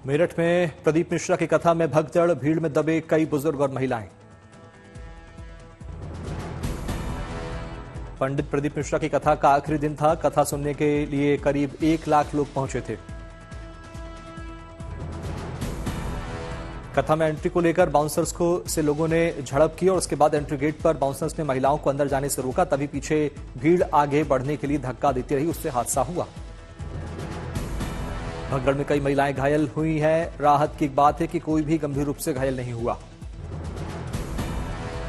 मेरठ में प्रदीप मिश्रा की कथा में भगदड़, भीड़ में दबे कई बुजुर्ग और महिलाएं। पंडित प्रदीप मिश्रा की कथा का आखिरी दिन था। कथा सुनने के लिए करीब 1 लाख लोग पहुंचे थे। कथा में एंट्री को लेकर बाउंसर्स से लोगों ने झड़प की और उसके बाद एंट्री गेट पर बाउंसर्स ने महिलाओं को अंदर जाने से रोका। तभी पीछे भीड़ आगे बढ़ने के लिए धक्का देती रही, उससे हादसा हुआ। भगदड़ में कई महिलाएं घायल हुई हैं। राहत की एक बात है कि कोई भी गंभीर रूप से घायल नहीं हुआ।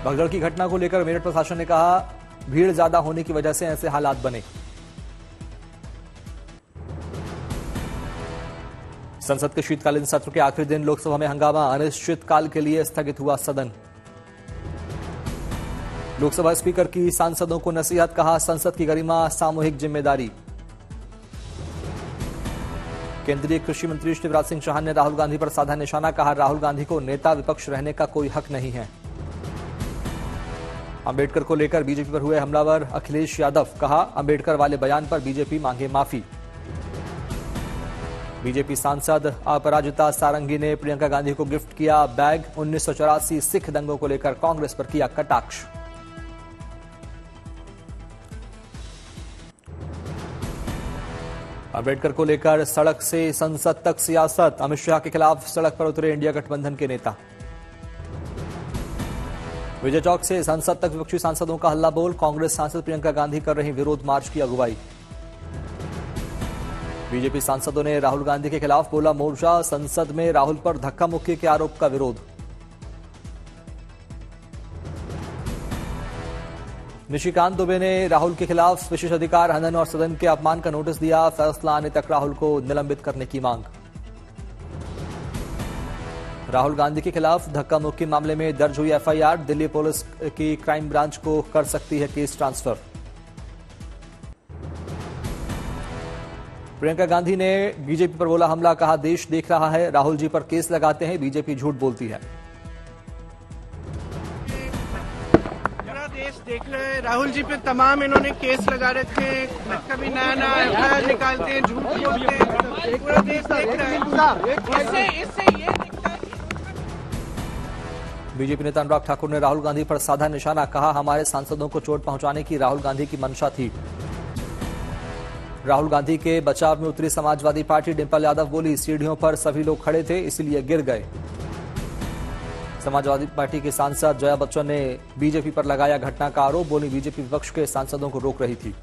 भगदड़ की घटना को लेकर मेरठ प्रशासन ने कहा, भीड़ ज्यादा होने की वजह से ऐसे हालात बने। संसद के शीतकालीन सत्र के आखिरी दिन लोकसभा में हंगामा, अनिश्चितकाल के लिए स्थगित हुआ सदन। लोकसभा स्पीकर की सांसदों को नसीहत, कहा संसद की गरिमा सामूहिक जिम्मेदारी। केंद्रीय कृषि मंत्री शिवराज सिंह चौहान ने राहुल गांधी पर साधा निशाना, कहा राहुल गांधी को नेता विपक्ष रहने का कोई हक नहीं है। अंबेडकर को लेकर बीजेपी पर हुए हमलावर अखिलेश यादव, कहा अंबेडकर वाले बयान पर बीजेपी मांगे माफी। बीजेपी सांसद अपराजिता सारंगी ने प्रियंका गांधी को गिफ्ट किया बैग। 1984 सिख दंगों को लेकर कांग्रेस पर किया कटाक्ष। अंबेडकर को लेकर सड़क से संसद तक सियासत, अमित शाह के खिलाफ सड़क पर उतरे इंडिया गठबंधन के नेता। विजय चौक से संसद तक विपक्षी सांसदों का हल्ला बोल, कांग्रेस सांसद प्रियंका गांधी कर रही विरोध मार्च की अगुवाई। बीजेपी सांसदों ने राहुल गांधी के खिलाफ बोला मोर्चा, संसद में राहुल पर धक्का मुक्की के आरोप का विरोध। निशिकांत दुबे ने राहुल के खिलाफ विशेष अधिकार हनन और सदन के अपमान का नोटिस दिया, फैसला आने तक राहुल को निलंबित करने की मांग। राहुल गांधी के खिलाफ धक्का मुक्की मामले में दर्ज हुई एफआईआर, दिल्ली पुलिस की क्राइम ब्रांच को कर सकती है केस ट्रांसफर। प्रियंका गांधी ने बीजेपी पर बोला हमला, कहा देश देख रहा है, राहुल जी पर केस लगाते हैं, बीजेपी झूठ बोलती है। देश देख रहे हैं, राहुल जी पे तमाम इन्होंने केस लगा रखे हैं, कभी नया एफआईआर निकालते हैं, झूठ बोलते हैं, पूरा देश देख रहा है। इससे ये दिखता है। बीजेपी नेता अनुराग ठाकुर ने राहुल गांधी पर साधा निशाना, कहा हमारे सांसदों को चोट पहुंचाने की राहुल गांधी की मंशा थी। राहुल गांधी के बचाव में उतरी समाजवादी पार्टी, डिंपल यादव बोली सीढ़ियों पर सभी लोग खड़े थे इसलिए गिर गए। समाजवादी पार्टी के सांसद जया बच्चन ने बीजेपी पर लगाया घटना का आरोप, बोली बीजेपी विपक्ष के सांसदों को रोक रही थी।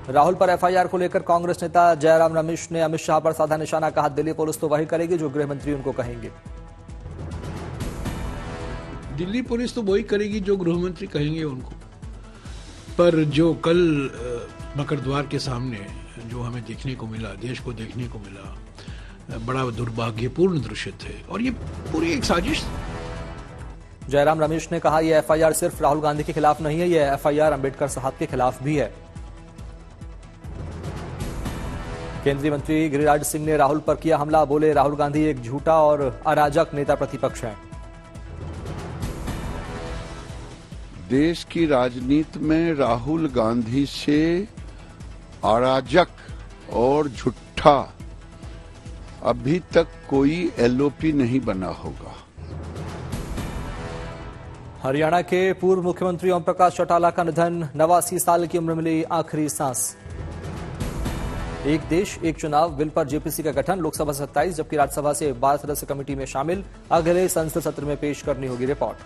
राहुल पर एफआईआर को लेकर कांग्रेस नेता जयराम रमेश ने अमित शाह पर साधा निशाना, कहा दिल्ली पुलिस तो वही करेगी जो गृह मंत्री उनको कहेंगे। दिल्ली पुलिस तो वही करेगी जो गृह मंत्री कहेंगे उनको, पर जो कल मकर द्वार के सामने जो हमें देखने को मिला, देश को देखने को मिला, बड़ा दुर्भाग्यपूर्ण दृश्य थे और ये पूरी एक साजिश। जयराम रमेश ने कहा यह एफआईआर सिर्फ राहुल गांधी के खिलाफ नहीं है, यह एफआईआर अंबेडकर साहब के खिलाफ भी है। केंद्रीय मंत्री गिरिराज सिंह ने राहुल पर किया हमला, बोले राहुल गांधी एक झूठा और अराजक नेता प्रतिपक्ष है। देश की राजनीति में राहुल गांधी से अराजक और झूठा अभी तक कोई एलओपी नहीं बना होगा। हरियाणा के पूर्व मुख्यमंत्री ओम प्रकाश चौटाला का निधन, 89 साल की उम्र मिली आखिरी सांस। एक देश एक चुनाव बिल पर जेपीसी का गठन, लोकसभा से 27 जबकि राज्यसभा से 12 सदस्य कमेटी में शामिल, अगले संसद सत्र में पेश करनी होगी रिपोर्ट।